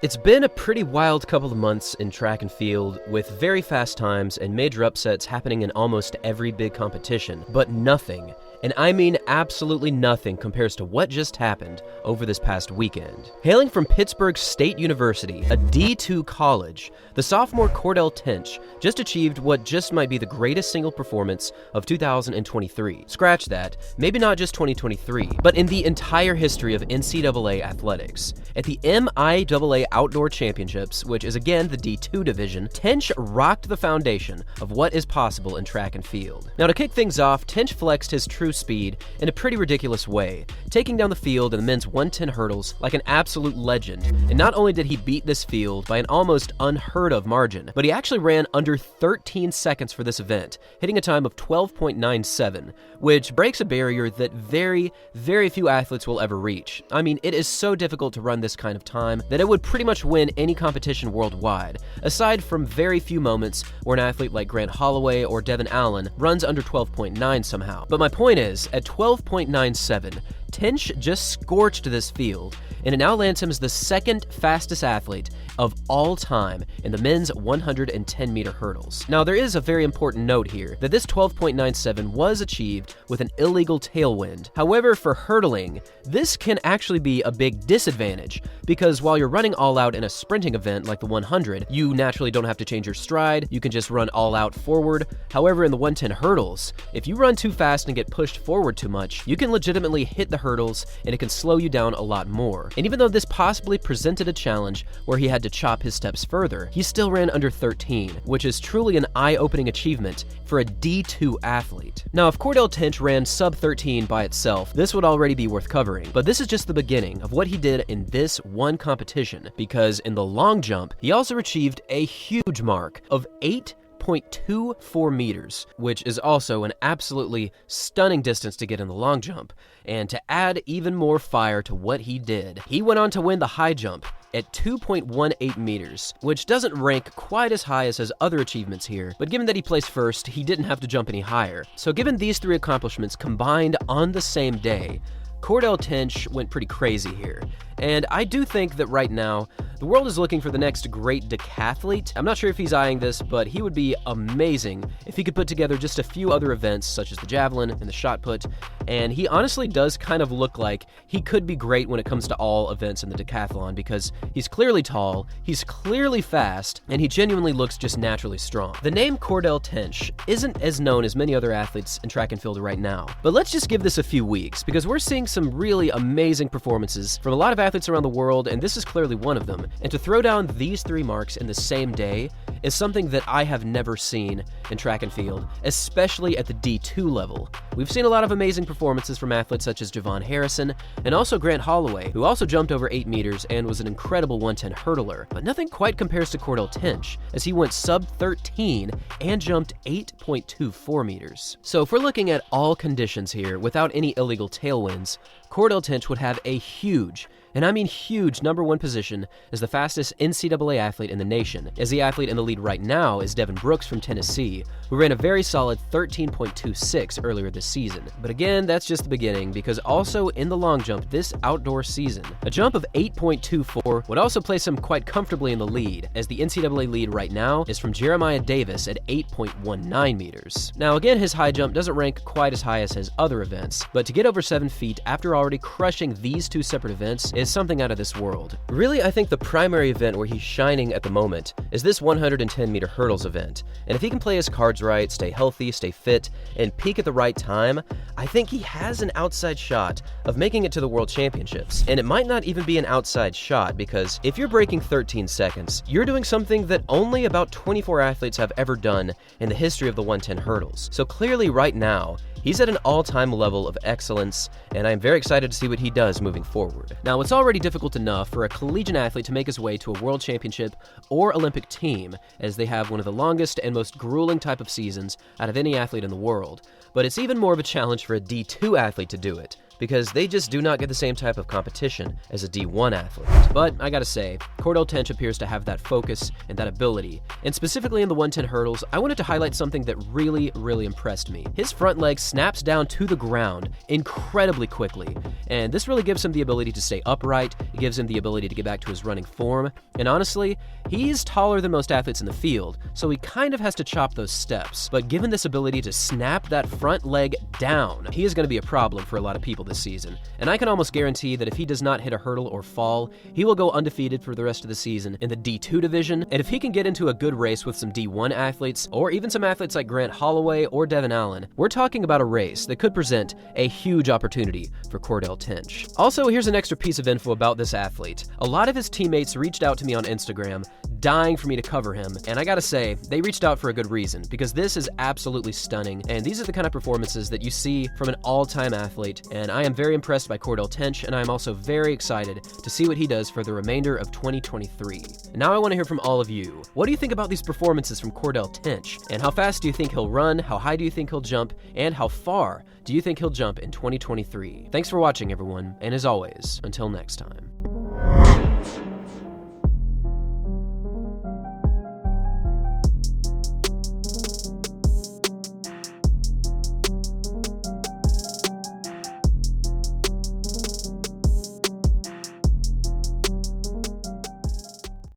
It's been a pretty wild couple of months in track and field, with very fast times and major upsets happening in almost every big competition, but nothing, and I mean absolutely nothing, compares to what just happened over this past weekend. Hailing from Pittsburgh State University, a D2 college, the sophomore Cordell Tinch just achieved what just might be the greatest single performance of 2023. Scratch that, maybe not just 2023, but in the entire history of NCAA athletics. At the MIAA Outdoor Championships, which is again the D2 division, Tinch rocked the foundation of what is possible in track and field. Now, to kick things off, Tinch flexed his true speed in a pretty ridiculous way, taking down the field in the men's 110 hurdles like an absolute legend. And not only did he beat this field by an almost unheard of margin, but he actually ran under 13 seconds for this event, hitting a time of 12.97, which breaks a barrier that very few athletes will ever reach. I mean, it is so difficult to run this kind of time that it would pretty much win any competition worldwide, aside from very few moments where an athlete like Grant Holloway or Devin Allen runs under 12.9 somehow. But my point is, at 12.97, Tinch just scorched this field, and it now lands him as the second fastest athlete of all time in the men's 110-meter hurdles. Now, there is a very important note here, that this 12.97 was achieved with an illegal tailwind. However, for hurdling, this can actually be a big disadvantage, because while you're running all out in a sprinting event like the 100, you naturally don't have to change your stride, you can just run all out forward. However, in the 110 hurdles, if you run too fast and get pushed forward too much, you can legitimately hit the hurdles, and it can slow you down a lot more. And even though this possibly presented a challenge where he had to chop his steps further, he still ran under 13, which is truly an eye-opening achievement for a D2 athlete. Now, if Cordell Tinch ran sub 13 by itself, this would already be worth covering, but this is just the beginning of what he did in this one competition, because in the long jump, he also achieved a huge mark of 8.24 meters, which is also an absolutely stunning distance to get in the long jump. And to add even more fire to what he did, he went on to win the high jump at 2.18 meters, which doesn't rank quite as high as his other achievements here, but given that he placed first, he didn't have to jump any higher. So given these three accomplishments combined on the same day, Cordell Tinch went pretty crazy here. And I do think that right now, the world is looking for the next great decathlete. I'm not sure if he's eyeing this, but he would be amazing if he could put together just a few other events, such as the javelin and the shot put, and he honestly does kind of look like he could be great when it comes to all events in the decathlon, because he's clearly tall, he's clearly fast, and he genuinely looks just naturally strong. The name Cordell Tinch isn't as known as many other athletes in track and field right now, but let's just give this a few weeks, because we're seeing some really amazing performances from a lot of athletes around the world, and this is clearly one of them. And to throw down these three marks in the same day is something that I have never seen in track and field, especially at the D2 level. We've seen a lot of amazing performances from athletes such as Javon Harrison and also Grant Holloway, who also jumped over 8 meters and was an incredible 110 hurdler, but nothing quite compares to Cordell Tinch, as he went sub 13 and jumped 8.24 meters. So if we're looking at all conditions here without any illegal tailwinds, Cordell Tinch would have a huge, and I mean huge, #1 position as the fastest NCAA athlete in the nation, as the athlete in the lead right now is Devin Brooks from Tennessee, who ran a very solid 13.26 earlier this season. But again, that's just the beginning, because also in the long jump this outdoor season, a jump of 8.24 would also place him quite comfortably in the lead, as the NCAA lead right now is from Jeremiah Davis at 8.19 meters. Now again, his high jump doesn't rank quite as high as his other events, but to get over 7 feet after already crushing these two separate events is something out of this world. Really, I think the primary event where he's shining at the moment is this 110-meter hurdles event, and if he can play his cards right, stay healthy, stay fit, and peak at the right time, I think he has an outside shot of making it to the World Championships. And it might not even be an outside shot, because if you're breaking 13 seconds, you're doing something that only about 24 athletes have ever done in the history of the 110 hurdles. So clearly right now, he's at an all-time level of excellence, and I'm very excited to see what he does moving forward. Now, it's already difficult enough for a collegiate athlete to make his way to a world championship or Olympic team, as they have one of the longest and most grueling type of seasons out of any athlete in the world. But it's even more of a challenge for a D2 athlete to do it, because they just do not get the same type of competition as a D1 athlete. But I gotta say, Cordell Tinch appears to have that focus and that ability. And specifically in the 110 hurdles, I wanted to highlight something that really impressed me. His front leg snaps down to the ground incredibly quickly, and this really gives him the ability to stay upright, it gives him the ability to get back to his running form, and honestly, he's taller than most athletes in the field, so he kind of has to chop those steps. But given this ability to snap that front leg down, he is going to be a problem for a lot of people this season. And I can almost guarantee that if he does not hit a hurdle or fall, he will go undefeated for the rest of the season in the D2 division. And if he can get into a good race with some D1 athletes, or even some athletes like Grant Holloway or Devin Allen, we're talking about a race that could present a huge opportunity for Cordell Tinch. Also, here's an extra piece of info about this athlete. A lot of his teammates reached out to me on Instagram, dying for me to cover him, and I gotta say, they reached out for a good reason, because this is absolutely stunning, and these are the kind of performances that you see from an all-time athlete, and I am very impressed by Cordell Tinch, and I am also very excited to see what he does for the remainder of 2023. Now I want to hear from all of you. What do you think about these performances from Cordell Tinch, and how fast do you think he'll run, how high do you think he'll jump, and how far do you think he'll jump in 2023? Thanks for watching, everyone, and as always, until next time.